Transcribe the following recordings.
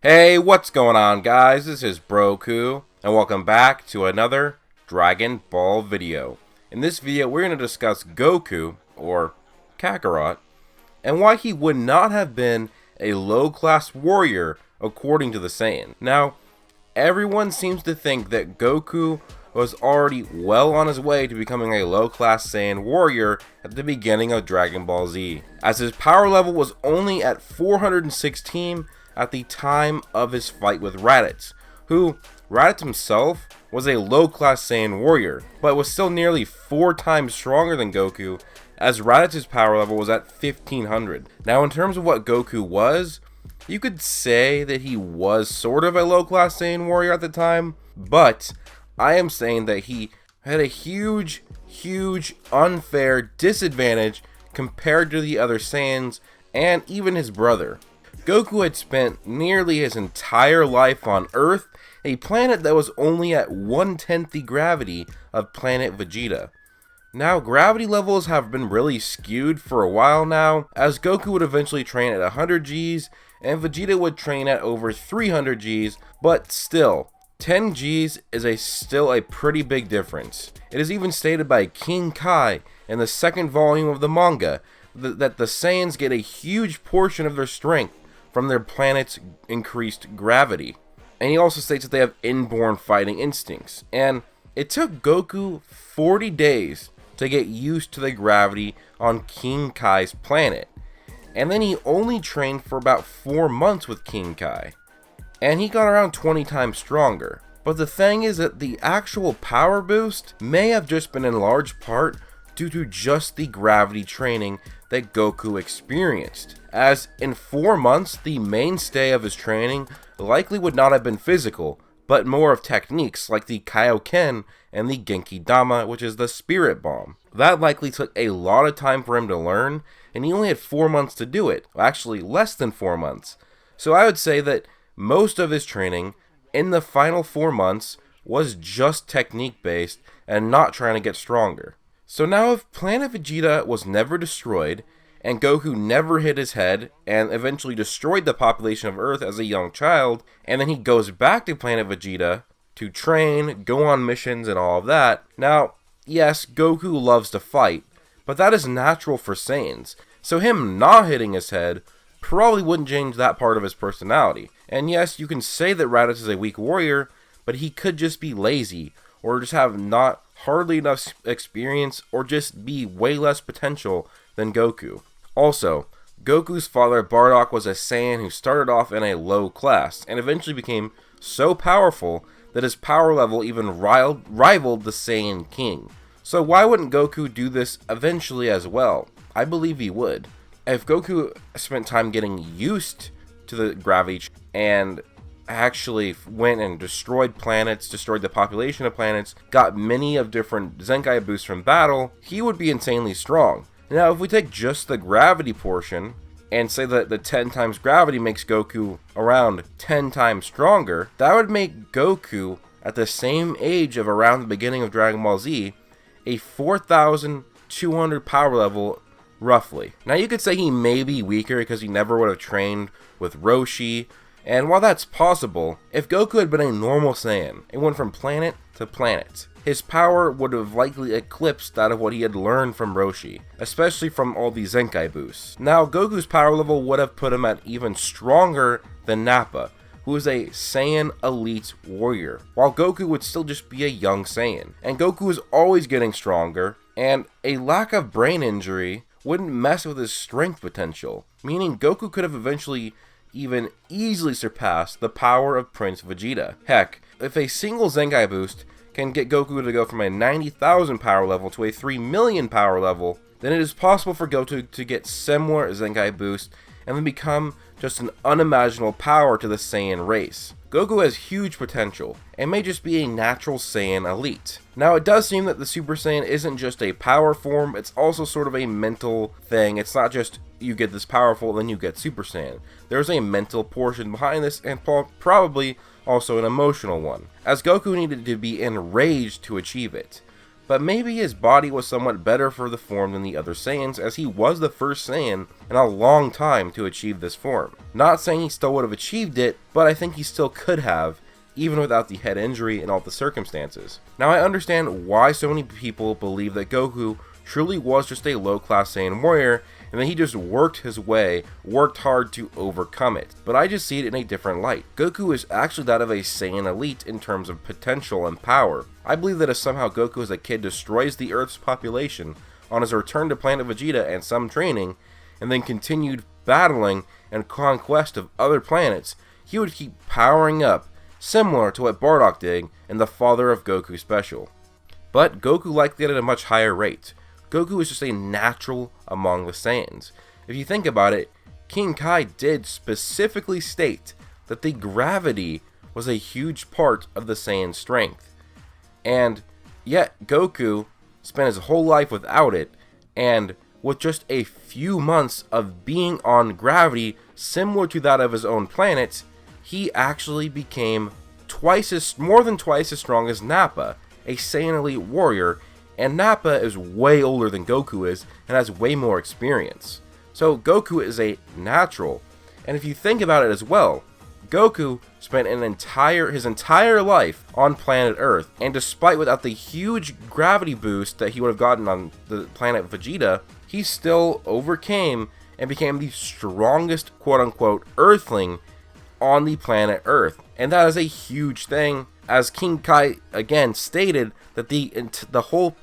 Hey, what's going on, guys? This is Broku, and welcome back to another Dragon Ball video. In this video, we're going to discuss Goku, or Kakkarot, and why he would not have been a low-class warrior according to the Saiyan. Now, everyone seems to think that Goku was already well on his way to becoming a low-class Saiyan warrior at the beginning of Dragon Ball Z, as his power level was only at 416 at the time of his fight with Raditz, who, Raditz himself, was a low-class Saiyan warrior, but was still nearly 4 times stronger than Goku, as Raditz's power level was at 1500. Now, in terms of what Goku was, you could say that he was sort of a low-class Saiyan warrior at the time, but I am saying that he had a huge unfair disadvantage compared to the other Saiyans and even his brother. Goku had spent nearly his entire life on Earth, a planet that was only at 1/10 the gravity of planet Vegeta. Now, gravity levels have been really skewed for a while now, as Goku would eventually train at 100 Gs, and Vegeta would train at over 300 Gs, but still, 10 Gs is still a pretty big difference. It is even stated by King Kai in the second volume of the manga that the Saiyans get a huge portion of their strength from their planet's increased gravity. And he also states that they have inborn fighting instincts. And it took Goku 40 days to get used to the gravity on King Kai's planet. And then he only trained for about 4 months with King Kai. And he got around 20 times stronger. But the thing is that the actual power boost may have just been in large part due to just the gravity training that Goku experienced, as in 4 months the mainstay of his training likely would not have been physical, but more of techniques like the Kaioken and the Genki Dama, which is the Spirit Bomb. That likely took a lot of time for him to learn, and he only had 4 months to do it, actually less than 4 months. So I would say that most of his training in the final 4 months was just technique based and not trying to get stronger. So now if Planet Vegeta was never destroyed, and Goku never hit his head, and eventually destroyed the population of Earth as a young child, and then he goes back to Planet Vegeta to train, go on missions, and all of that. Now, yes, Goku loves to fight, but that is natural for Saiyans, so him not hitting his head probably wouldn't change that part of his personality. And yes, you can say that Raditz is a weak warrior, but he could just be lazy, or just have not hardly enough experience, or just be way less potential than Goku. Also, Goku's father Bardock was a Saiyan who started off in a low class, and eventually became so powerful that his power level even rivaled the Saiyan King. So why wouldn't Goku do this eventually as well? I believe he would. If Goku spent time getting used to the gravity and actually went and destroyed planets, destroyed the population of planets, got many of different Zenkai boosts from battle, he would be insanely strong. Now, if we take just the gravity portion and say that the 10 times gravity makes Goku around 10 times stronger, that would make Goku at the same age of around the beginning of Dragon Ball Z a 4,200 power level roughly. Now, you could say he may be weaker because he never would have trained with Roshi. And while that's possible, if Goku had been a normal Saiyan and went from planet to planet, his power would have likely eclipsed that of what he had learned from Roshi, especially from all these Zenkai boosts. Now, Goku's power level would have put him at even stronger than Nappa, who is a Saiyan elite warrior, while Goku would still just be a young Saiyan. And Goku is always getting stronger, and a lack of brain injury wouldn't mess with his strength potential, meaning Goku could have eventually even easily surpass the power of Prince Vegeta. Heck, if a single Zenkai boost can get Goku to go from a 90,000 power level to a 3 million power level, then it is possible for Goku to get similar Zenkai boost and then become just an unimaginable power to the Saiyan race. Goku has huge potential, and may just be a natural Saiyan elite. Now, it does seem that the Super Saiyan isn't just a power form, it's also sort of a mental thing. It's not just you get this powerful, then you get Super Saiyan. There's a mental portion behind this, and probably also an emotional one, as Goku needed to be enraged to achieve it. but maybe his body was somewhat better for the form than the other Saiyans, as he was the first Saiyan in a long time to achieve this form. Not saying he still would have achieved it, but I think he still could have, even without the head injury and all the circumstances. Now I understand why so many people believe that Goku truly was just a low-class Saiyan warrior, and that he just worked hard to overcome it. But I just see it in a different light. Goku is actually that of a Saiyan elite in terms of potential and power. I believe that if somehow Goku as a kid destroys the Earth's population on his return to Planet Vegeta and some training, and then continued battling and conquest of other planets, he would keep powering up, similar to what Bardock did in the Father of Goku special. But Goku likely at a much higher rate. Goku is just a natural among the Saiyans. If you think about it, King Kai did specifically state that the gravity was a huge part of the Saiyan strength. And yet Goku spent his whole life without it, and with just a few months of being on gravity similar to that of his own planet, he actually became more than twice as strong as Nappa, a Saiyan elite warrior, and Nappa is way older than Goku is and has way more experience. So Goku is a natural, and if you think about it as well, Goku spent his entire life on planet Earth, and despite without the huge gravity boost that he would have gotten on the planet Vegeta, he still overcame and became the strongest quote-unquote Earthling on the planet Earth. And that is a huge thing, as King Kai again stated that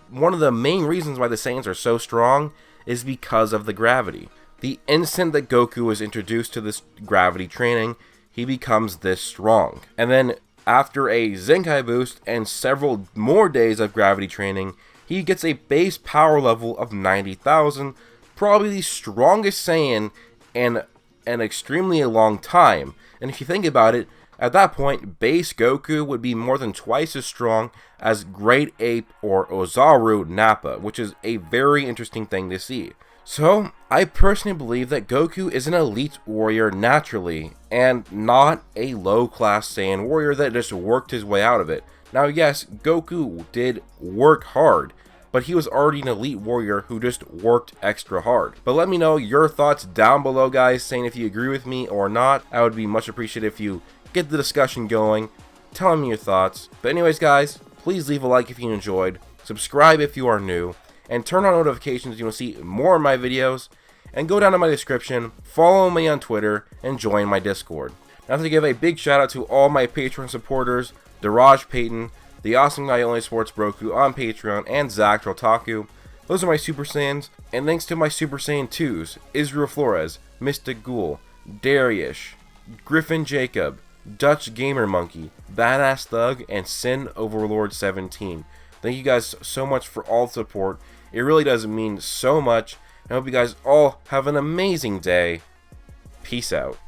one of the main reasons why the Saiyans are so strong is because of the gravity. The instant that Goku was introduced to this gravity training, he becomes this strong. And then after a Zenkai boost and several more days of gravity training, he gets a base power level of 90,000, probably the strongest Saiyan in an extremely long time. And if you think about it, at that point, base Goku would be more than twice as strong as Great Ape or Ozaru Nappa, which is a very interesting thing to see. So, I personally believe that Goku is an elite warrior naturally, and not a low-class Saiyan warrior that just worked his way out of it. Now yes, Goku did work hard, but he was already an elite warrior who just worked extra hard. But let me know your thoughts down below, guys, saying if you agree with me or not. I would be much appreciated if you get the discussion going, tell me your thoughts. But anyways, guys, please leave a like if you enjoyed, subscribe if you are new, and turn on notifications if you want to see more of my videos, and go down to my description, follow me on Twitter, and join my Discord. Now to give a big shout out to all my Patreon supporters, Daraj Payton, the awesome guy only sports Broku on Patreon, and Zach Trotaku. Those are my Super Saiyans, and thanks to my Super Saiyan 2s, Israel Flores, Mystic Ghoul, Darius, Griffin Jacob, Dutch Gamer Monkey, Badass Thug, and Sin Overlord 17. Thank you guys so much for all the support. It really does mean so much. I hope you guys all have an amazing day. Peace out.